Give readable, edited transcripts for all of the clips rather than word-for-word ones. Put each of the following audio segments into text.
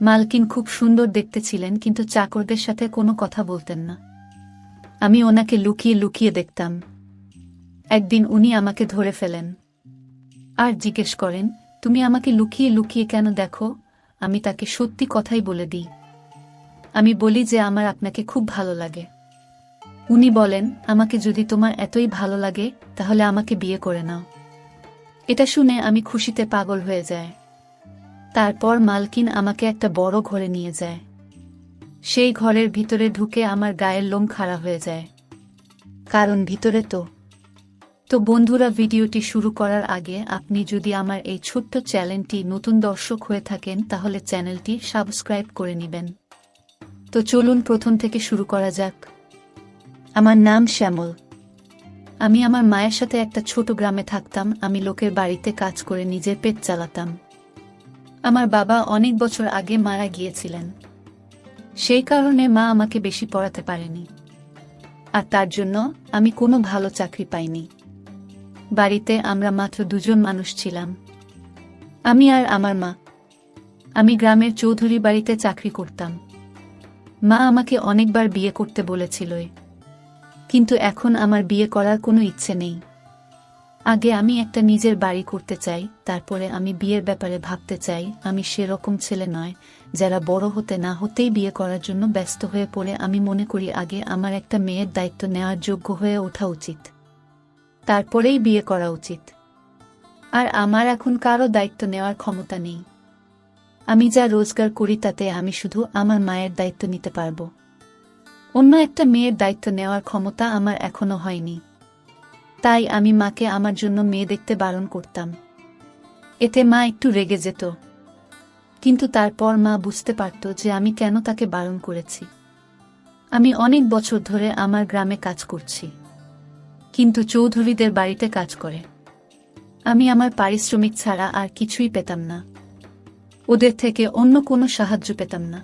মালকিন খুব সুন্দর দেখতে ছিলেন, কিন্তু চাকরদের সাথে কোনো কথা বলতেন না। আমি ওনাকে লুকিয়ে লুকিয়ে দেখতাম। একদিন উনি আমাকে ধরে ফেলেন আর জিজ্ঞেস করেন, তুমি আমাকে লুকিয়ে লুকিয়ে কেন দেখো? আমি তাকে সত্যি কথাই বলে দিই। আমি বলি যে আমার আপনাকে খুব ভালো লাগে। উনি বলেন, আমাকে যদি তোমার এতই ভালো লাগে তাহলে আমাকে বিয়ে করে নাও। এটা শুনে আমি খুশিতে পাগল হয়ে যায়। তারপর মালকিন আমাকে একটা বড় ঘরে নিয়ে যায়। সেই ঘরের ভিতরে ঢুকে আমার গায়ের লোম খাড়া হয়ে যায়, কারণ ভিতরে তো বন্ধুরা, ভিডিওটি শুরু করার আগে আপনি যদি আমার এই ছোট্ট চ্যানেলটি নতুন দর্শক হয়ে থাকেন তাহলে চ্যানেলটি সাবস্ক্রাইব করে নেবেন। তো চলুন প্রথম থেকে শুরু করা যাক। আমার নাম শ্যামল। আমি আমার মায়ের সাথে একটা ছোট গ্রামে থাকতাম। আমি লোকের বাড়িতে কাজ করে নিজের পেট চালাতাম। আমার বাবা অনেক বছর আগে মারা গিয়েছিলেন। সেই কারণে মা আমাকে বেশি পড়াতে পারেনি, আর তার জন্য আমি কোনো ভালো চাকরি পাইনি। বাড়িতে আমরা মাত্র দুজন মানুষ ছিলাম, আমি আর আমার মা। আমি গ্রামের চৌধুরী বাড়িতে চাকরি করতাম। মা আমাকে অনেকবার বিয়ে করতে বলেছিল, কিন্তু এখন আমার বিয়ে করার কোনো ইচ্ছে নেই। আগে আমি একটা নিজের বাড়ি করতে চাই, তারপরে আমি বিয়ের ব্যাপারে ভাবতে চাই। আমি সেরকম ছেলে নয় যারা বড় হতে না হতেই বিয়ে করার জন্য ব্যস্ত হয়ে পড়ে। আমি মনে করি আগে আমার একটা মেয়ের দায়িত্ব নেওয়ার যোগ্য হয়ে ওঠা উচিত, তারপরেই বিয়ে করা উচিত। আর আমার এখন কারো দায়িত্ব নেওয়ার ক্ষমতা নেই। আমি যা রোজগার করি তাতে আমি শুধু আমার মায়ের দায়িত্ব নিতে পারবো। অন্য একটা মেয়ের দায়িত্ব নেওয়ার ক্ষমতা আমার এখনো হয়নি। তাই আমি মাকে আমার জন্য মেয়ে দেখতে বারণ করতাম। এতে মা একটু রেগে যেত, কিন্তু তারপর মা বুঝতে পারত যে আমি কেন তাকে বারণ করেছি। আমি অনেক বছর ধরে আমার গ্রামে কাজ করছি, কিন্তু চৌধুরীদের বাড়িতে কাজ করে আমি আমার পারিশ্রমিক ছাড়া আর কিছুই পেতাম না। ওদের থেকে অন্য কোনো সাহায্য পেতাম না।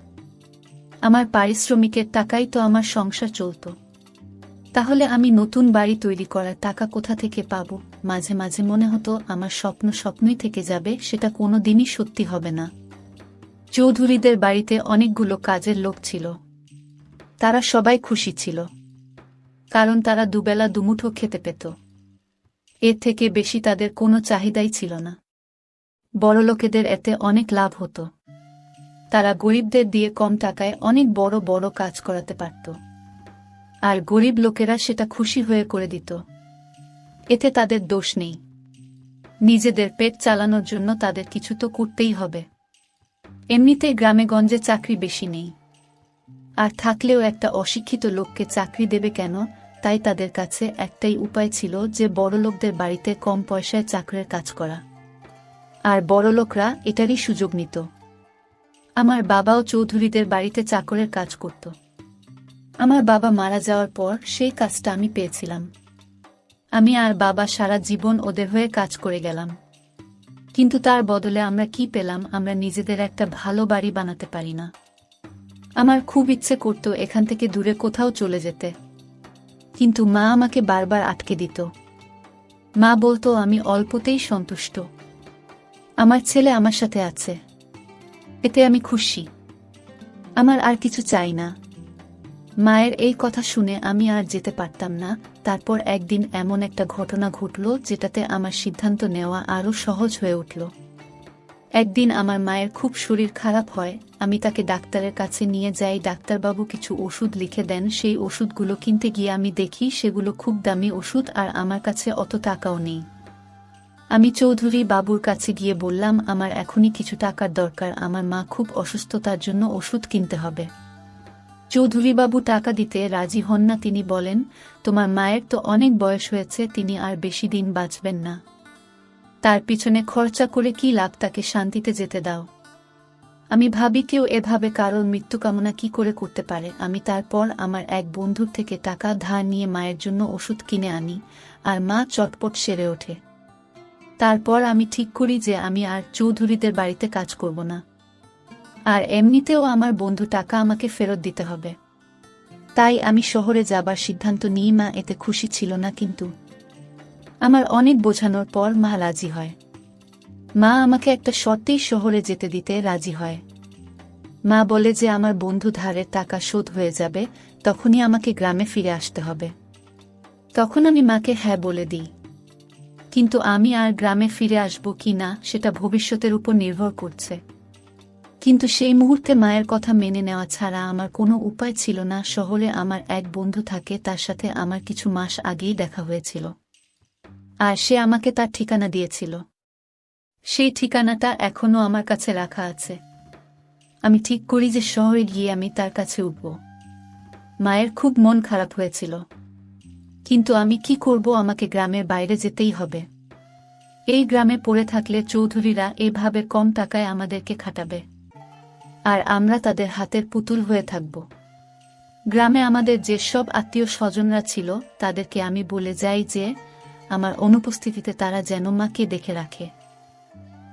আমার পারিশ্রমিকের টাকাই তো আমার সংসার চলত। তাহলে আমি নতুন বাড়ি তৈরি করার টাকা কোথা থেকে পাব? মাঝে মাঝে মনে হতো আমার স্বপ্ন স্বপ্নই থেকে যাবে, সেটা কোনো দিনই সত্যি হবে না। চৌধুরীদের বাড়িতে অনেকগুলো কাজের লোক ছিল। তারা সবাই খুশি ছিল, কারণ তারা দুবেলা দুমুঠো খেতে পেত। এর থেকে বেশি তাদের কোনো চাহিদাই ছিল না। বড়লোকেদের এতে অনেক লাভ হতো। তারা গরিবদের দিয়ে কম টাকায় অনেক বড় বড় কাজ করাতে পারত, আর গরিব লোকেরা সেটা খুশি হয়ে করে দিত। এতে তাদের দোষ নেই। নিজেদের পেট চালানোর জন্য তাদের কিছু তো করতেই হবে। এমনিতেই গ্রামে গঞ্জে চাকরি বেশি নেই, আর থাকলেও একটা অশিক্ষিত লোককে চাকরি দেবে কেন? তাই তাদের কাছে একটাই উপায় ছিল যে বড়লোকদের বাড়িতে কম পয়সায় চাকরের কাজ করা, আর বড়লোকরা এটারই সুযোগ নিত। আমার বাবাও চৌধুরীদের বাড়িতে চাকরের কাজ করত। আমার বাবা মারা যাওয়ার পর সেই কাজটা আমি পেয়েছিলাম। আমি আর বাবা সারা জীবন ওদের হয়ে কাজ করে গেলাম, কিন্তু তার বদলে আমরা কি পেলাম? আমরা নিজেদের একটা ভালো বাড়ি বানাতে পারি না। আমার খুব ইচ্ছে করত এখান থেকে দূরে কোথাও চলে যেতে, কিন্তু মা আমাকে বারবার আটকে দিত। মা বলতো আমি অল্পতেই সন্তুষ্ট, আমার ছেলে আমার সাথে আছে, এতে আমি খুশি, আমার আর কিছু চাই না। মায়ের এই কথা শুনে আমি আর যেতে পারতাম না। তারপর একদিন এমন একটা ঘটনা ঘটল যেটাতে আমার সিদ্ধান্ত নেওয়া আরও সহজ হয়ে উঠল। একদিন আমার মায়ের খুব শরীর খারাপ হয়। আমি তাকে ডাক্তারের কাছে নিয়ে যাই। ডাক্তারবাবু কিছু ওষুধ লিখে দেন। সেই ওষুধগুলো কিনতে গিয়ে আমি দেখি সেগুলো খুব দামি ওষুধ, আর আমার কাছে অত টাকাও নেই। আমি চৌধুরী বাবুর কাছে গিয়ে বললাম, আমার এখনই কিছু টাকার দরকার, আমার মা খুব অসুস্থ, তার জন্য ওষুধ কিনতে হবে। চৌধুরীবাবু টাকা দিতে রাজি হন না। তিনি বলেন, তোমার মায়ের তো অনেক বয়স হয়েছে, তিনি আর বেশি দিন বাঁচবেন না, তার পিছনে খরচা করে কি লাভ? তাকে শান্তিতে যেতে দাও। আমি ভাবি, কেউ এভাবে কারোর মৃত্যু কামনা কি করে করতে পারে? আমি তারপর আমার এক বন্ধুর থেকে টাকা ধার নিয়ে মায়ের জন্য ওষুধ কিনে আনি, আর মা চটপট সেরে ওঠে। তারপর আমি ঠিক করি যে আমি আর চৌধুরীদের বাড়িতে কাজ করব না, আর এমনিতেও আমার বন্ধু টাকা আমাকে ফেরত দিতে হবে। তাই আমি শহরে যাবার সিদ্ধান্ত নিই। মা এতে খুশি ছিল না, কিন্তু আমার অনেক বোঝানোর পর মা রাজি হয়। মা আমাকে একটা শর্তেই শহরে যেতে দিতে রাজি হয়। মা বলে যে আমার বন্ধু ধারের টাকা শোধ হয়ে যাবে, তখনই আমাকে গ্রামে ফিরে আসতে হবে। তখন আমি মাকে হ্যাঁ বলে দিই, কিন্তু আমি আর গ্রামে ফিরে আসব কি না সেটা ভবিষ্যতের উপর নির্ভর করছে। কিন্তু সেই মুহূর্তে মায়ের কথা মেনে নেওয়া ছাড়া আমার কোনো উপায় ছিল না। শহরে আমার এক বন্ধু থাকে, তার সাথে আমার কিছু মাস আগেই দেখা হয়েছিল, আর সে আমাকে তার ঠিকানা দিয়েছিল। সেই ঠিকানাটা এখনো আমার কাছে রাখা আছে। আমি ঠিক করি যে শহরে গিয়ে আমি তার কাছে উঠব। মায়ের খুব মন খারাপ হয়েছিল, কিন্তু আমি কি করব, আমাকে গ্রামের বাইরে যেতেই হবে। এই গ্রামে পড়ে থাকলে চৌধুরীরা এভাবে কম টাকায় আমাদেরকে খাটাবে, আর আমরা তাদের হাতের পুতুল হয়ে থাকব। গ্রামে আমাদের যে সব আত্মীয় স্বজনরা ছিল তাদেরকে আমি বলে যাই যে আমার অনুপস্থিতিতে তারা যেন মাকে দেখে রাখে।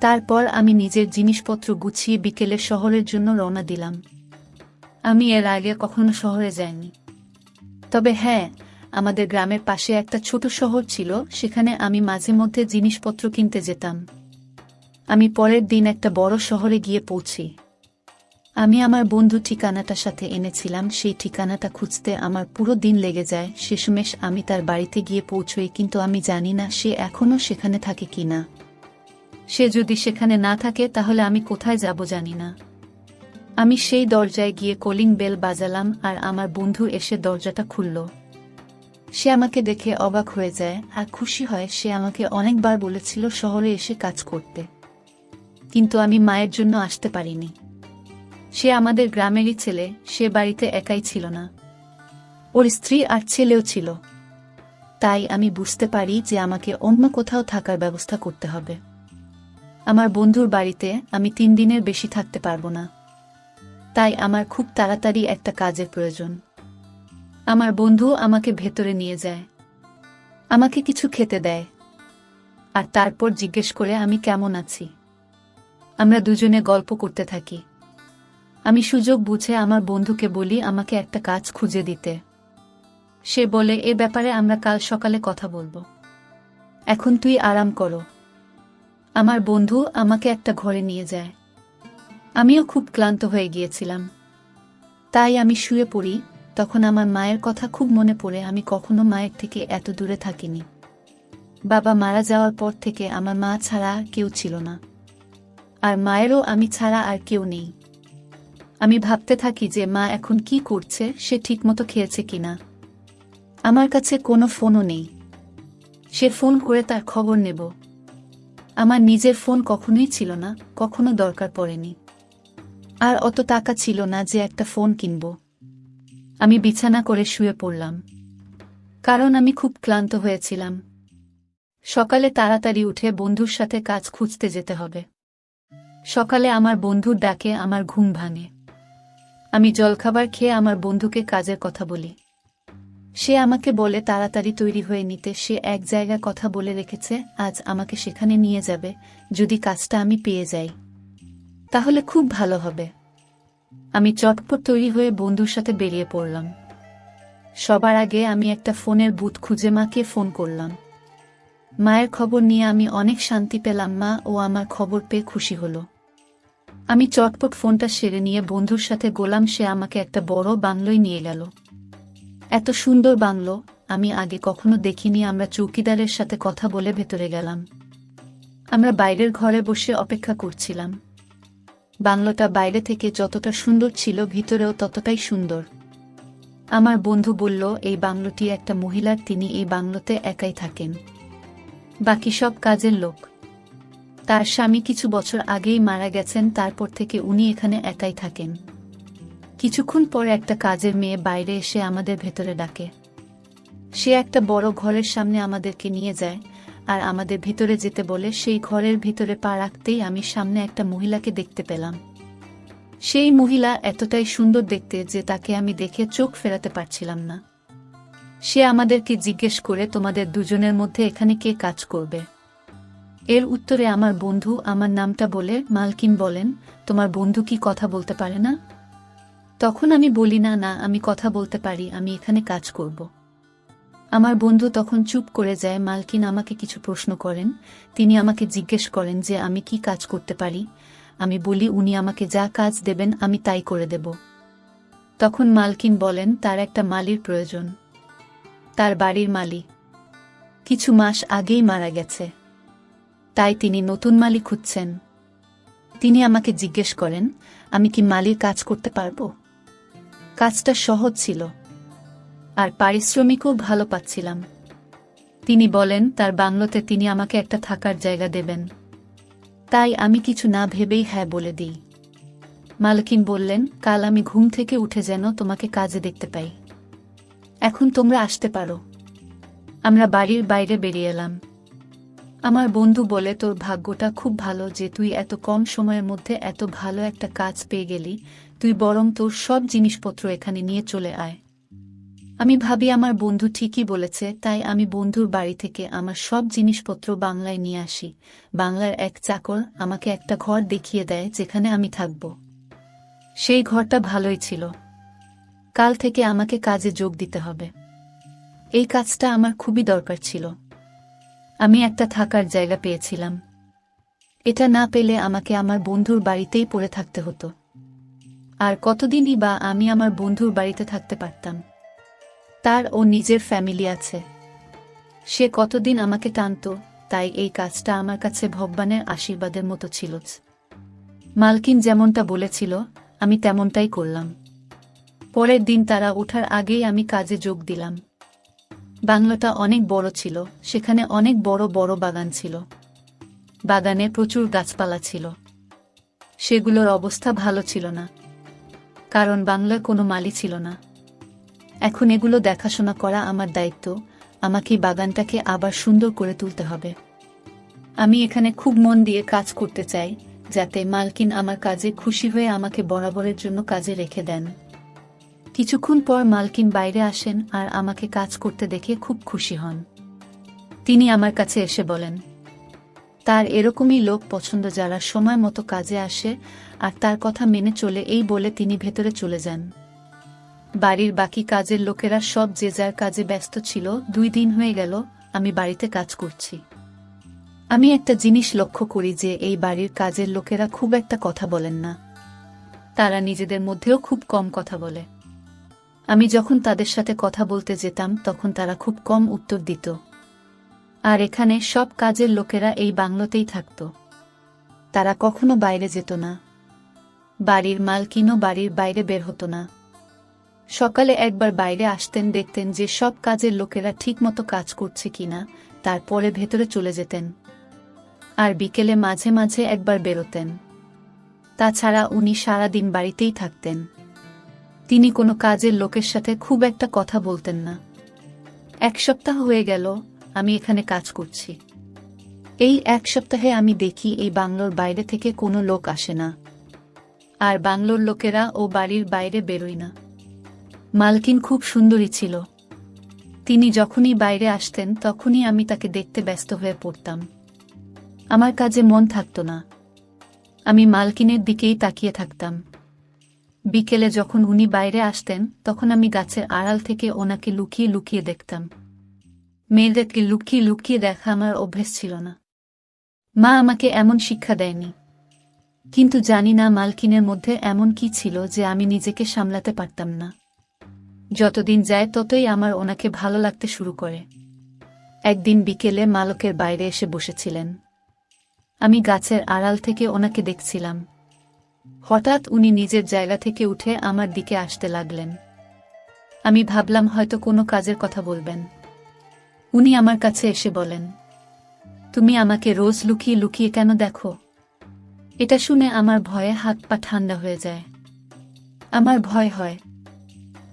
তারপর আমি নিজের জিনিসপত্র গুছিয়ে বিকেলে শহরের জন্য রওনা দিলাম। আমি এর আগে কখনো শহরে যাইনি, তবে হ্যাঁ, আমাদের গ্রামের পাশে একটা ছোট শহর ছিল, সেখানে আমি মাঝে মধ্যে জিনিসপত্র কিনতে যেতাম। আমি পরের দিন একটা বড় শহরে গিয়ে পৌঁছি। আমি আমার বন্ধু ঠিকানাটার সাথে এনেছিলাম, সেই ঠিকানাটা খুঁজতে আমার পুরো দিন লেগে যায়। শেষমেশ আমি তার বাড়িতে গিয়ে পৌঁছই, কিন্তু আমি জানি না সে এখনো সেখানে থাকে কিনা। সে যদি সেখানে না থাকে তাহলে আমি কোথায় যাব জানি না। আমি সেই দরজায় গিয়ে কলিং বেল বাজালাম, আর আমার বন্ধু এসে দরজাটা খুলল। সে আমাকে দেখে অবাক হয়ে যায় আর খুশি হয়। সে আমাকে অনেকবার বলেছিল শহরে এসে কাজ করতে, কিন্তু আমি মায়ের জন্য আসতে পারিনি। সে আমাদের গ্রামেরই ছেলে, সে বাড়িতে একাই ছিল না, ওর স্ত্রী আর ছেলেও ছিল। তাই আমি বুঝতে পারি যে আমাকে অন্য কোথাও থাকার ব্যবস্থা করতে হবে। আমার বন্ধুর বাড়িতে আমি 3 দিনের বেশি থাকতে পারবো না, তাই আমার খুব তাড়াতাড়ি একটা কাজের প্রয়োজন। আমার বন্ধু আমাকে ভেতরে নিয়ে যায়, আমাকে কিছু খেতে দেয়, আর তারপর জিজ্ঞেস করে আমি কেমন আছি। আমরা দুজনে গল্প করতে থাকি। আমি সুযোগ বুঝে আমার বন্ধুকে বলি আমাকে একটা কাজ খুঁজে দিতে। সে বলে এ ব্যাপারে আমরা কাল সকালে কথা বলবো, এখন তুই আরাম করো। আমার বন্ধু আমাকে একটা ঘরে নিয়ে যায়। আমিও খুব ক্লান্ত হয়ে গিয়েছিলাম, তাই আমি শুয়ে পড়ি। তখন আমার মায়ের কথা খুব মনে পড়ে। আমি কখনো মায়ের থেকে এত দূরে থাকিনি। বাবা মারা যাওয়ার পর থেকে আমার মা ছাড়া আর কেউ ছিল না, আর মায়েরও আমি ছাড়া আর কেউ নেই। আমি ভাবতে থাকি যে মা এখন কি করছে, সে ঠিকমতো খেয়েছে কিনা। আমার কাছে কোনো ফোনও নেই, সে ফোন করে তার খবর নেব। আমার নিজের ফোন কখনোই ছিল না, কখনো দরকার পড়েনি, আর অত টাকা ছিল না যে একটা ফোন কিনব। আমি বিছানা করে শুয়ে পড়লাম, কারণ আমি খুব ক্লান্ত হয়েছিলাম। সকালে তাড়াতাড়ি উঠে বন্ধুর সাথে কাজ খুঁজতে যেতে হবে। সকালে আমার বন্ধুর ডাকে আমার ঘুম ভাঙে। আমি জলখাবার খেয়ে আমার বন্ধুকে কাজের কথা বলি। সে আমাকে বলে তাড়াতাড়ি তৈরি হয়ে নিতে। সে এক জায়গায় কথা বলে রেখেছে, আজ আমাকে সেখানে নিয়ে যাবে। যদি কাজটা আমি পেয়ে যাই তাহলে খুব ভালো হবে। আমি চটপট তৈরি হয়ে বন্ধুর সাথে বেরিয়ে পড়লাম। সবার আগে আমি একটা ফোনের বুথ খুঁজে মাকে ফোন করলাম। মায়ের খবর নিয়ে আমি অনেক শান্তি পেলাম। মা ও আমার খবর পেয়ে খুশি হলো। আমি চটপট ফোনটা সেরে নিয়ে বন্ধুর সাথে গোলাম। সে আমাকে একটা বড় বাংলোয় নিয়ে গেল। এত সুন্দর বাংলো আমি আগে কখনো দেখিনি। আমরা চৌকিদারের সাথে কথা বলে ভেতরে গেলাম। আমরা বাইরের ঘরে বসে অপেক্ষা করছিলাম। বাংলোটা বাইরে থেকে যতটা সুন্দর ছিল, ভিতরেও ততটাই সুন্দর। আমার বন্ধু বলল এই বাংলোটি একটা মহিলার, তিনি এই বাংলোতে একাই থাকেন, বাকি সব কাজের লোক। তার স্বামী কিছু বছর আগেই মারা গেছেন, তারপর থেকে উনি এখানে একাই থাকেন। কিছুক্ষণ পর একটা কাজের মেয়ে বাইরে এসে আমাদের ভেতরে ডাকে। সে একটা বড় ঘরের সামনে আমাদেরকে নিয়ে যায় আর আমাদের ভিতরে যেতে বলে। সেই ঘরের ভিতরে পা রাখতেই আমি সামনে একটা মহিলাকে দেখতে পেলাম। সেই মহিলা এতটাই সুন্দর দেখতে যে তাকে আমি দেখে চোখ ফেরাতে পারছিলাম না। সে আমাদেরকে জিজ্ঞেস করে তোমাদের দুজনের মধ্যে এখানে কে কাজ করবে। এর উত্তরে আমার বন্ধু আমার নামটা বলে মালকিন বলেন, তোমার বন্ধু কি কথা বলতে পারে না? তখন আমি বলি না না, আমি কথা বলতে পারি, আমি এখানে কাজ করব। আমার বন্ধু তখন চুপ করে যায়। মালকিন আমাকে কিছু প্রশ্ন করেন। তিনি আমাকে জিজ্ঞেস করেন যে আমি কি কাজ করতে পারি। আমি বলি উনি আমাকে যা কাজ দেবেন আমি তাই করে দেব। তখন মালকিন বলেন তার একটা মালির প্রয়োজন। তার বাড়ির মালি কিছু মাস আগেই মারা গেছে, তাই তিনি নতুন মালি খুঁজছেন। তিনি আমাকে জিজ্ঞেস করেন আমি কি মালির কাজ করতে পারবো। কাজটা সহজ ছিল আর পারিশ্রমিকও ভালো পাচ্ছিলাম। তিনি বলেন তার বাংলোতে তিনি আমাকে একটা থাকার জায়গা দেবেন, তাই আমি কিছু না ভেবেই হ্যাঁ বলে দিই। মালকিন বললেন কাল আমি ঘুম থেকে উঠে যেন তোমাকে কাজে দেখতে পাই। এখন তোমরা আসতে পারো। আমরা বাড়ির বাইরে বেরিয়ে এলাম। আমার বন্ধু বলে তোর ভাগ্যটা খুব ভালো যে তুই এত কম সময়ের মধ্যে এত ভালো একটা কাজ পেয়ে গেলি, তুই বরং তোর সব জিনিসপত্র এখানে নিয়ে চলে আয়। আমি ভাবি আমার বন্ধু ঠিকই বলেছে, তাই আমি বন্ধুর বাড়ি থেকে আমার সব জিনিসপত্র বাংলায় নিয়ে আসি। বাংলার এক চাকর আমাকে একটা ঘর দেখিয়ে দেয় যেখানে আমি থাকব। সেই ঘরটা ভালোই ছিল। কাল থেকে আমাকে কাজে যোগ দিতে হবে। এই কাজটা আমার খুবই দরকার ছিল। আমি একটা থাকার জায়গা পেয়েছিলাম। এটা না পেলে আমাকে আমার বন্ধুর বাড়িতেই পড়ে থাকতে হতো। আর কতদিনই বা আমি আমার বন্ধুর বাড়িতে থাকতে পারতাম। তার ও নিজের ফ্যামিলি আছে, সে কতদিন আমাকে টানত, তাই এই কাজটা আমার কাছে ভগবানের আশীর্বাদের মতো ছিল। মালকিন যেমনটা বলেছিল আমি তেমনটাই করলাম। পরের দিন তারা ওঠার আগেই আমি কাজে যোগ দিলাম। বাংলোটা অনেক বড় ছিল, সেখানে অনেক বড় বড় বাগান ছিল। বাগানে প্রচুর গাছপালা ছিল। সেগুলোর অবস্থা ভালো ছিল না, কারণ বাংলায় কোনো মালি ছিল না। এখন এগুলো দেখাশোনা করা আমার দায়িত্ব। আমাকে বাগানটাকে আবার সুন্দর করে তুলতে হবে। আমি এখানে খুব মন দিয়ে কাজ করতে চাই, যাতে মালকিন আমার কাজে খুশি হয়ে আমাকে বরাবরের জন্য কাজে রেখে দেন। কিছুক্ষণ পর মালকিন বাইরে আসেন আর আমাকে কাজ করতে দেখে খুব খুশি হন। তিনি আমার কাছে এসে বলেন তার এরকমই লোক পছন্দ যারা সময় মতো কাজে আসে আর তার কথা মেনে চলে। এই বলে তিনি ভেতরে চলে যান। বাড়ির বাকি কাজের লোকেরা সব যে যার কাজে ব্যস্ত ছিল। 2 দিন হয়ে গেল আমি বাড়িতে কাজ করছি। আমি একটা জিনিস লক্ষ্য করি যে এই বাড়ির কাজের লোকেরা খুব একটা কথা বলেন না। তারা নিজেদের মধ্যেও খুব কম কথা বলে। আমি যখন তাদের সাথে কথা বলতে যেতাম তখন তারা খুব কম উত্তর দিত। আর এখানে সব কাজের লোকেরা এই বাংলোতেই থাকত। তারা কখনো বাইরে যেত না। বাড়ির মালকিনও বাড়ির বাইরে বের হতো না। সকালে একবার বাইরে আসতেন, দেখতেন যে সব কাজের লোকেরা ঠিকমতো কাজ করছে কিনা, তারপরে ভেতরে চলে যেতেন। আর বিকেলে মাঝে মাঝে একবার বেরোতেন। তাছাড়া উনি সারাদিন বাড়িতেই থাকতেন। তিনি কোনো কাজের লোকের সাথে খুব একটা কথা বলতেন না। 1 সপ্তাহ হয়ে গেল আমি এখানে কাজ করছি। এই 1 সপ্তাহে আমি দেখি এই বাংলোর বাইরে থেকে কোনো লোক আসে না, আর বাংলোর লোকেরা ও বাড়ির বাইরে বেরোয় না। মালকিন খুব সুন্দরী ছিল। তিনি যখনই বাইরে আসতেন তখনই আমি তাকে দেখতে ব্যস্ত হয়ে পড়তাম। আমার কাজে মন থাকত না। আমি মালকিনের দিকেই তাকিয়ে থাকতাম। বিকেলে যখন উনি বাইরে আসতেন তখন আমি গাছের আড়াল থেকে ওনাকে লুকিয়ে লুকিয়ে দেখতাম। মেয়েদেরকে লুকিয়ে লুকিয়ে দেখা আমার অভ্যেস ছিল না। মা আমাকে এমন শিক্ষা দেয়নি। কিন্তু জানি না মালকিনের মধ্যে এমন কি ছিল যে আমি নিজেকে সামলাতে পারতাম না। যতদিন যায় ততই আমার ওনাকে ভালো লাগতে শুরু করে। একদিন বিকেলে মালকের বাইরে এসে বসেছিলেন। আমি গাছের আড়াল থেকে ওনাকে দেখছিলাম। হঠাৎ উনি নিজের জায়গা থেকে উঠে আমার দিকে আসতে লাগলেন। আমি ভাবলাম হয়তো কোনো কাজের কথা বলবেন। উনি আমার কাছে এসে বলেন, তুমি আমাকে রোজ লুকিয়ে লুকিয়ে কেন দেখো? এটা শুনে আমার ভয়ে হাত পা ঠান্ডা হয়ে যায়। আমার ভয় হয়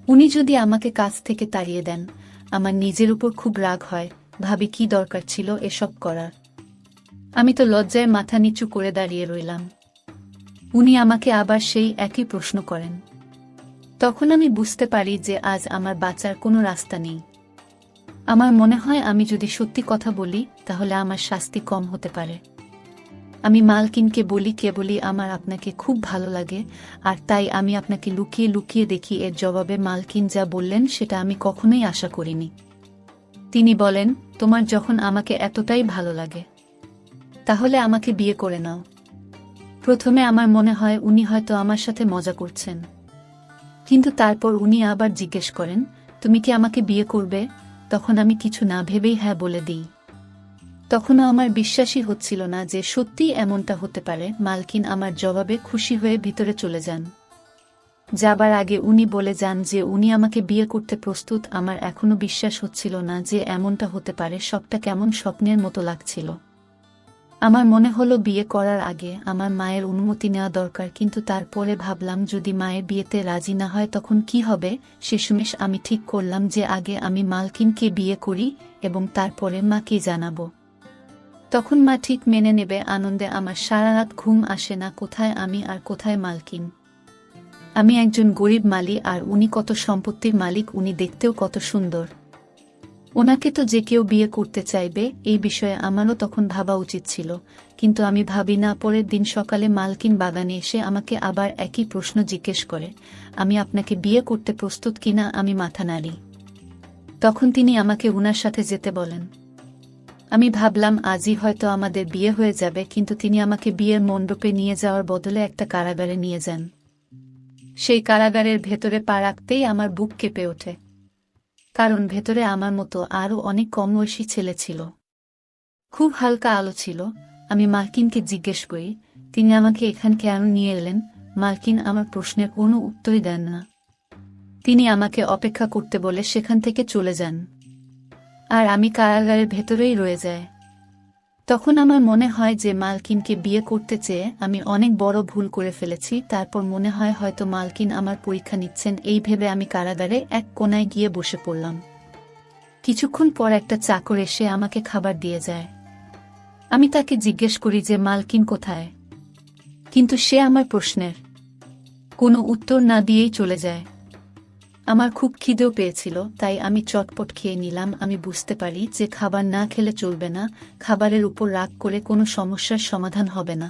উনি যদি আমাকে কাজ থেকে তাড়িয়ে দেন। আমার নিজের উপর খুব রাগ হয়। ভাবি কি দরকার ছিল এসব করার। আমি তো লজ্জায় মাথা নিচু করে দাঁড়িয়ে রইলাম। উনি আমাকে আবার সেই একই প্রশ্ন করেন। তখন আমি বুঝতে পারি যে আজ আমার বাঁচার কোনো রাস্তা নেই। আমার মনে হয় আমি যদি সত্যি কথা বলি তাহলে আমার শাস্তি কম হতে পারে। আমি মালকিনকে বলি কেবলই আমার আপনাকে খুব ভালো লাগে, আর তাই আমি আপনাকে লুকিয়ে লুকিয়ে দেখি। এর জবাবে মালকিন যা বললেন সেটা আমি কখনোই আশা করিনি। তিনি বলেন, তোমার যখন আমাকে এতটাই ভালো লাগে তাহলে আমাকে বিয়ে করে নাও। প্রথমে আমার মনে হয় উনি হয়তো আমার সাথে মজা করছেন, কিন্তু তারপর উনি আবার জিজ্ঞেস করেন, তুমি কি আমাকে বিয়ে করবে? তখন আমি কিছু না ভেবেই হ্যাঁ বলে দিই। তখনও আমার বিশ্বাসই হচ্ছিল না যে সত্যিই এমনটা হতে পারে। মালকিন আমার জবাবে খুশি হয়ে ভিতরে চলে যান। যাবার আগে উনি বলে যান যে উনি আমাকে বিয়ে করতে প্রস্তুত। আমার এখনো বিশ্বাস হচ্ছিল না যে এমনটা হতে পারে। সবটা কেমন স্বপ্নের মতো লাগছিল। আমার মনে হলো বিয়ে করার আগে আমার মায়ের অনুমতি নেওয়া দরকার, কিন্তু তারপরে ভাবলাম যদি মায়ের বিয়েতে রাজি না হয় তখন কি হবে। শেষমেশ আমি ঠিক করলাম যে আগে আমি মালকিনকে বিয়ে করি এবং তারপরে মাকে জানাবো। তখন মা ঠিক মেনে নেবে। আনন্দে আমার সারা রাত ঘুম আসে না। কোথায় আমি আর কোথায় মালকিন? আমি একজন গরিব মালি আর উনি কত সম্পত্তির মালিক। উনি দেখতেও কত সুন্দর। ওনাকে তো যে কেউ বিয়ে করতে চাইবে, এই বিষয়ে আমারও তখন ভাবা উচিত ছিল, কিন্তু আমি ভাবি না। পরের দিন সকালে মালকিন বাগানে এসে আমাকে আবার একই প্রশ্ন জিজ্ঞেস করে, আমি আপনাকে বিয়ে করতে প্রস্তুত কিনা? আমি মাথা নাড়ি। তখন তিনি আমাকে উনার সাথে যেতে বলেন। আমি ভাবলাম আজই হয়তো আমাদের বিয়ে হয়ে যাবে, কিন্তু তিনি আমাকে বিয়ের মণ্ডপে নিয়ে যাওয়ার বদলে একটা কারাগারে নিয়ে যান। সেই কারাগারের ভেতরে পা রাখতেই আমার বুক কেঁপে ওঠে, কারণ ভেতরে আমার মতো আরও অনেক কম বয়সী ছেলে ছিল। খুব হালকা আলো ছিল। আমি মালকিনকে জিজ্ঞেস করি, তিনি আমাকে এখানে কেন নিয়ে এলেন? মালকিন আমার প্রশ্নের কোনো উত্তরই দেন না। তিনি আমাকে অপেক্ষা করতে বলে সেখান থেকে চলে যান, আর আমি কারাগারের ভেতরেই রয়ে যাই। তখন আমার মনে হয় যে মালকিনকে বিয়ে করতে চেয়ে আমি অনেক বড় ভুল করে ফেলেছি। তারপর মনে হয় হয়তো মালকিন আমার পরীক্ষা নিচ্ছেন। এই ভেবে আমি কারাগারে এক কোণায় গিয়ে বসে পড়লাম। কিছুক্ষণ পর একটা চাকর এসে আমাকে খাবার দিয়ে যায়। আমি তাকে জিজ্ঞেস করি যে মালকিন কোথায়, কিন্তু সে আমার প্রশ্নের কোনো উত্তর না দিয়েই চলে যায়। আমার খুব খিদেও পেয়েছিল, তাই আমি চটপট খেয়ে নিলাম। আমি বুঝতে পারি যে খাবার না খেলে চলবে না। খাবারের উপর রাগ করে কোনো সমস্যার সমাধান হবে না।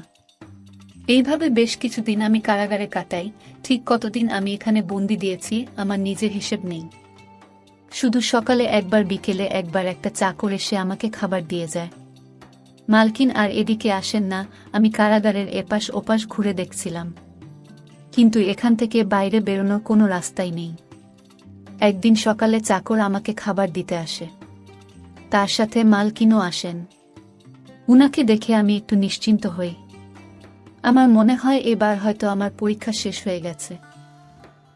এইভাবে বেশ কিছুদিন আমি কারাগারে কাটাই। ঠিক কতদিন আমি এখানে বন্দি দিয়েছি আমার নিজের হিসেব নেই। শুধু সকালে একবার, বিকেলে একবার একটা চাকর এসে আমাকে খাবার দিয়ে যায়। মালকিন আর এদিকে আসেন না। আমি কারাগারের এপাশ ওপাশ ঘুরে দেখছিলাম, কিন্তু এখান থেকে বাইরে বেরোনোর কোনো রাস্তাই নেই। একদিন সকালে চাকর আমাকে খাবার দিতে আসে, তার সাথে মালকিনও আসেন। উনাকে দেখে আমি একটু নিশ্চিন্ত হই। আমার মনে হয় এবার হয়তো আমার পরীক্ষা শেষ হয়ে গেছে,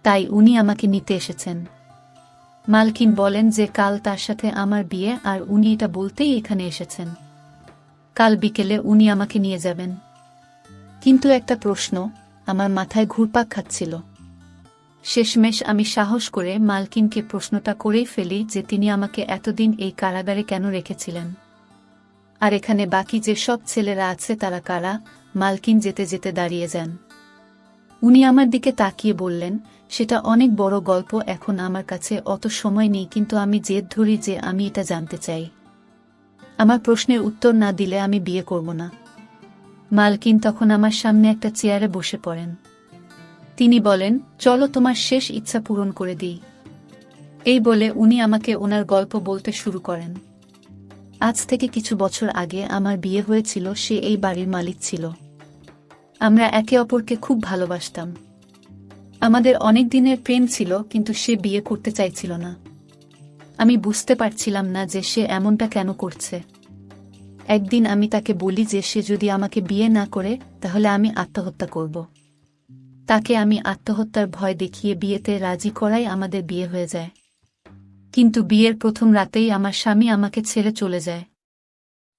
তাই উনি আমাকে নিতে এসেছেন। মালকিন বলেন যে কাল তার সাথে আমার বিয়ে, আর উনি এটা বলতেই এখানে এসেছেন। কাল বিকেলে উনি আমাকে নিয়ে যাবেন। কিন্তু একটা প্রশ্ন আমার মাথায় ঘুরপাক খাচ্ছিল। শেষমেশ আমি সাহস করে মালকিনকে প্রশ্নটা করেই ফেলি যে তিনি আমাকে এতদিন এই কারাগারে কেন রেখেছিলেন, আর এখানে বাকি যে সব ছেলেরা আছে তারা কারা? মালকিন যেতে যেতে দাঁড়িয়ে যান। উনি আমার দিকে তাকিয়ে বললেন, সেটা অনেক বড় গল্প, এখন আমার কাছে অত সময় নেই, কিন্তু আমি জেদ ধরি যে আমি এটা জানতে চাই। আমার প্রশ্নের উত্তর না দিলে আমি বিয়ে করব না। মালকিন তখন আমার সামনে একটা চেয়ারে বসে পড়েন। তিনি বলেন, চলো তোমার শেষ ইচ্ছা পূরণ করে দিই। এই বলে উনি আমাকে ওনার গল্প বলতে শুরু করেন। আজ থেকে কিছু বছর আগে আমার বিয়ে হয়েছিল। সে এই বাড়ির মালিক ছিল। আমরা একে অপরকে খুব ভালোবাসতাম। আমাদের অনেক দিনের প্রেম ছিল, কিন্তু সে বিয়ে করতে চাইছিল না। আমি বুঝতে পারছিলাম না যে সে এমনটা কেন করছে। একদিন আমি তাকে বলি যে সে যদি আমাকে বিয়ে না করে তাহলে আমি আত্মহত্যা করব। তাকে আমি আত্মহত্যার ভয় দেখিয়ে বিয়েতে রাজি করাই আমাদের বিয়ে হয়ে যায়। কিন্তু বিয়ের প্রথম রাতেই আমার স্বামী আমাকে ছেড়ে চলে যায়।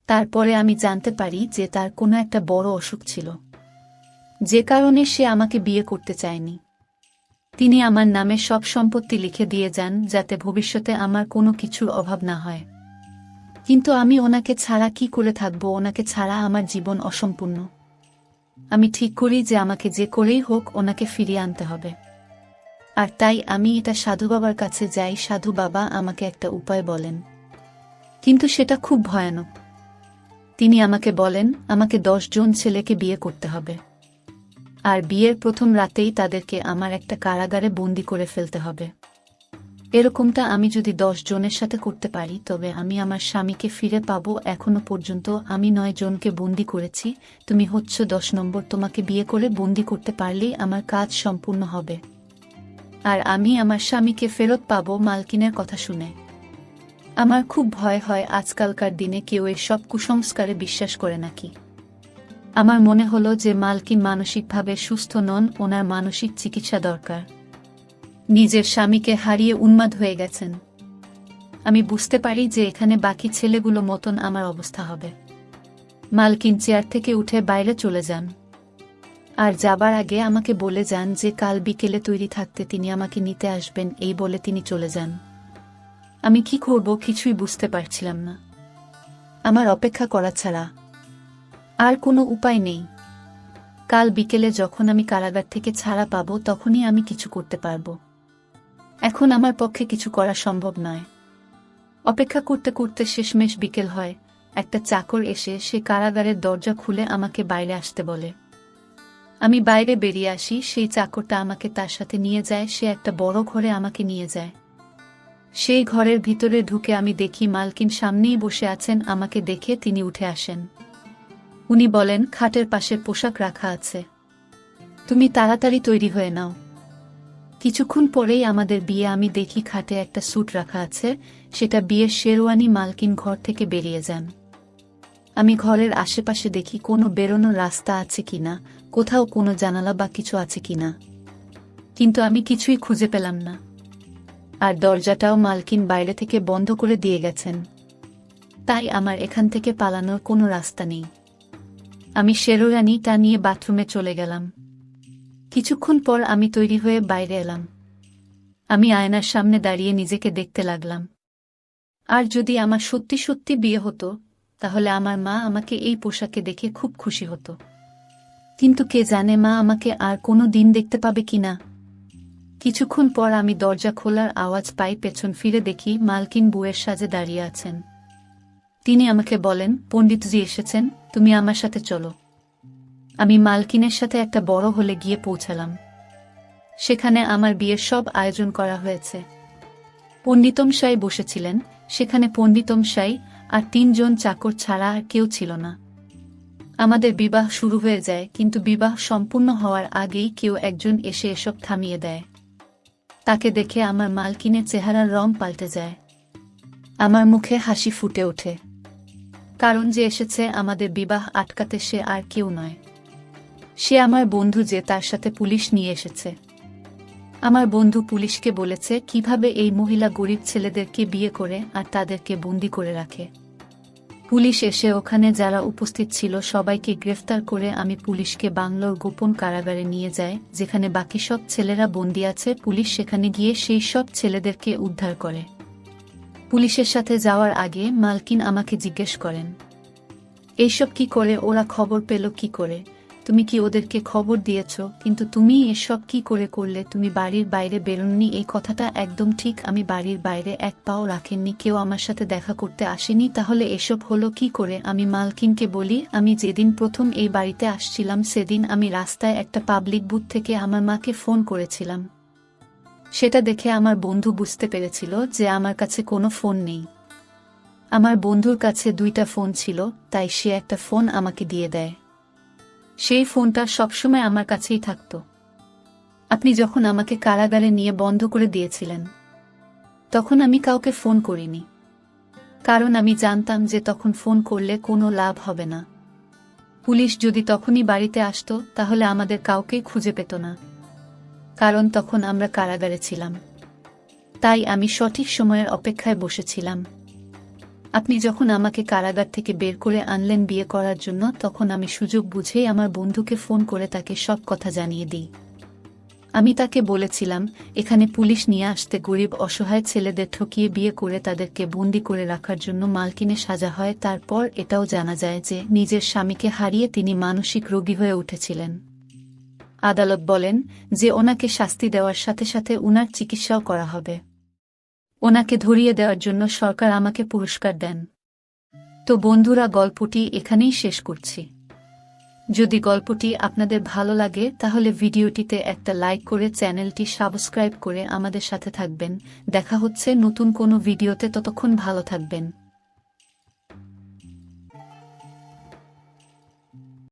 তারপরে আমি জানতে পারি যে তার কোনো একটা বড় অসুখ ছিল, যে কারণে সে আমাকে বিয়ে করতে চায়নি। তিনি আমার নামে সব সম্পত্তি লিখে দিয়ে যান যাতে ভবিষ্যতে আমার কোনো কিছুর অভাব না হয়। কিন্তু আমি ওনাকে ছাড়া কি করে থাকবো? ওনাকে ছাড়া আমার জীবন অসম্পূর্ণ। আমি ঠিক করি যে আমাকে যে করেই হোক ওনাকে ফিরিয়ে আনতে হবে। আর তাই আমি এটা সাধু বাবার কাছে যাই। সাধু বাবা আমাকে একটা উপায় বলেন, কিন্তু সেটা খুব ভয়ানক। তিনি আমাকে বলেন আমাকে 10 জন ছেলেকে বিয়ে করতে হবে, আর বিয়ের প্রথম রাতেই তাদেরকে আমার একটা কারাগারে বন্দি করে ফেলতে হবে। এরকমটা আমি যদি 10 জনের সাথে করতে পারি তবে আমি আমার স্বামীকে ফিরে পাবো। এখনো পর্যন্ত আমি 9 জনকে বন্দি করেছি, তুমি হচ্ছ 10 নম্বর। তোমাকে বিয়ে করে বন্দি করতে পারলেই আমার কাজ সম্পূর্ণ হবে, আর আমি আমার স্বামীকে ফেরত পাবো। মালকিনের কথা শুনে আমার খুব ভয় হয়, আজকালকার দিনে কেউ এসব কুসংস্কারে বিশ্বাস করে নাকি। আমার মনে হলো যে মালকিন মানসিকভাবে সুস্থ নন, ওনার মানসিক চিকিৎসা দরকার। নিজের স্বামীকে হারিয়ে উন্মাদ হয়ে গেছেন। আমি বুঝতে পারি যে এখানে বাকি ছেলেগুলো মতন আমার অবস্থা হবে। মালকিন চেয়ার থেকে উঠে বাইরে চলে যান, আর যাবার আগে আমাকে বলে যান যে কাল বিকেলে তৈরি থাকতে তিনি আমাকে নিতে আসবেন। এই বলে তিনি চলে যান। আমি কি করব কিছুই বুঝতে পারছিলাম না। আমার অপেক্ষা করা ছাড়া আর কোনো উপায় নেই। কাল বিকেলে যখন আমি কারাগার থেকে ছাড়া পাবো তখনই আমি কিছু করতে পারবো। এখন আমার পক্ষে কিছু করা সম্ভব নয়। অপেক্ষা করতে করতে শেষমেশ বিকেল হয়। একটা চাকর এসে সে কারাগারের দরজা খুলে আমাকে বাইরে আসতে বলে। আমি বাইরে বেরিয়ে আসি। সেই চাকরটা আমাকে তার সাথে নিয়ে যায়। সে একটা বড় ঘরে আমাকে নিয়ে যায়। সেই ঘরের ভিতরে ঢুকে আমি দেখি মালকিন সামনেই বসে আছেন। আমাকে দেখে তিনি উঠে আসেন। উনি বলেন, খাটের পাশের পোশাক রাখা আছে, তুমি তাড়াতাড়ি তৈরি হয়ে নাও। কিছুক্ষণ পরেই আমাদের বিয়ে। আমি দেখি খাটে একটা স্যুট রাখা আছে, সেটা বিয়ের শেরওয়ানি। মালকিন ঘর থেকে বেরিয়ে যান। আমি ঘরের আশেপাশে দেখি কোনো বেরোনোর রাস্তা আছে কিনা, কোথাও কোনো জানালা বা কিছু আছে কিনা, কিন্তু আমি কিছুই খুঁজে পেলাম না। আর দরজাটাও মালকিন বাইরে থেকে বন্ধ করে দিয়ে গেছেন। তাই আমার এখান থেকে পালানোর কোনো রাস্তা নেই। আমি শেরওয়ানিটা নিয়ে বাথরুমে চলে গেলাম। কিছুক্ষণ পর আমি তৈরি হয়ে বাইরে এলাম। আমি আয়নার সামনে দাঁড়িয়ে নিজেকে দেখতে লাগলাম। আর যদি আমার সত্যি সত্যি বিয়ে হতো তাহলে আমার মা আমাকে এই পোশাকে দেখে খুব খুশি হতো। কিন্তু কে জানে মা আমাকে আর কোনো দিন দেখতে পাবে কিনা। কিছুক্ষণ পর আমি দরজা খোলার আওয়াজ পাই। পেছন ফিরে দেখি মালকিন বউয়ের সাজে দাঁড়িয়ে আছেন। তিনি আমাকে বলেন, পণ্ডিতজি এসেছেন, তুমি আমার সাথে চলো। আমি মালকিনের সাথে একটা বড় হলে গিয়ে পৌঁছালাম। সেখানে আমার বিয়ের সব আয়োজন করা হয়েছে। পণ্ডিতমশাই বসেছিলেন। সেখানে পণ্ডিতমশাই আর 3 জন চাকর ছাড়া আর কেউ ছিল না। আমাদের বিবাহ শুরু হয়ে যায়, কিন্তু বিবাহ সম্পূর্ণ হওয়ার আগেই কেউ একজন এসে এসব থামিয়ে দেয়। তাকে দেখে আমার মালকিনের চেহারার রং পাল্টে যায়। আমার মুখে হাসি ফুটে ওঠে, কারণ যে এসেছে আমাদের বিবাহ আটকাতে সে আর কেউ নয়, সে আমার বন্ধু, যে তার সাথে পুলিশ নিয়ে এসেছে। আমার বন্ধু পুলিশকে বলেছে কিভাবে এই মহিলা গরিব ছেলেদেরকে বিয়ে করে আর তাদেরকে বন্দি করে রাখে। পুলিশ এসে ওখানে যারা উপস্থিত ছিল সবাইকে গ্রেফতার করে আমি পুলিশকে বাংলোর গোপন কারাগারে নিয়ে যায়, যেখানে বাকি সব ছেলেরা বন্দি আছে। পুলিশ সেখানে গিয়ে সেই সব ছেলেদেরকে উদ্ধার করে। পুলিশের সাথে যাওয়ার আগে মালকিন আমাকে জিজ্ঞেস করেন, এইসব কি করে, ওরা খবর পেল কি করে, তুমি কি ওদেরকে খবর দিয়েছ, কিন্তু তুমি এসব কি করে করলে, তুমি বাড়ির বাইরে বেরোননি। এই কথাটা একদম ঠিক, আমি বাড়ির বাইরে এক পাও রাখেননি, কেউ আমার সাথে দেখা করতে আসেনি, তাহলে এসব হলো কি করে। আমি মালকিনকে বলি, আমি যেদিন প্রথম এই বাড়িতে আসছিলাম সেদিন আমি রাস্তায় একটা পাবলিক বুথ থেকে আমার মাকে ফোন করেছিলাম। সেটা দেখে আমার বন্ধু বুঝতে পেরেছিল যে আমার কাছে কোনো ফোন নেই। আমার বন্ধুর কাছে 2টা ফোন ছিল, তাই সে একটা ফোন আমাকে দিয়ে দেয়। সেই ফোনটা সবসময় আমার কাছেই থাকত। আপনি যখন আমাকে কারাগারে নিয়ে বন্ধ করে দিয়েছিলেন তখন আমি কাউকে ফোন করিনি, কারণ আমি জানতাম যে তখন ফোন করলে কোনো লাভ হবে না। পুলিশ যদি তখনই বাড়িতে আসতো তাহলে আমাদের কাউকেই খুঁজে পেত না, কারণ তখন আমরা কারাগারে ছিলাম। তাই আমি সঠিক সময়ের অপেক্ষায় বসেছিলাম। আপনি যখন আমাকে কারাগার থেকে বের করে আনলেন বিয়ে করার জন্য, তখন আমি সুযোগ বুঝেই আমার বন্ধুকে ফোন করে তাকে সব কথা জানিয়ে দিই। আমি তাকে বলেছিলাম এখানে পুলিশ নিয়ে আসতে গরিব অসহায় ছেলেদের ঠকিয়ে বিয়ে করে তাদেরকে বন্দি করে রাখার জন্য মালকিনে সাজা হয়। তারপর এটাও জানা যায় যে নিজের স্বামীকে হারিয়ে তিনি মানসিক রোগী হয়ে উঠেছিলেন। আদালত বলেন যে ওনাকে শাস্তি দেওয়ার সাথে সাথে উনার চিকিৎসাও করা হবে। ওনাকে ধরিয়ে দেওয়ার জন্য সরকার আমাকে পুরস্কার দেন। তো বন্ধুরা, গল্পটি এখানেই শেষ করছি। যদি গল্পটি আপনাদের ভালো লাগে তাহলে ভিডিওটিতে একটা লাইক করে চ্যানেলটি সাবস্ক্রাইব করে আমাদের সাথে থাকবেন। দেখা হচ্ছে নতুন কোনো ভিডিওতে, ততক্ষণ ভালো থাকবেন।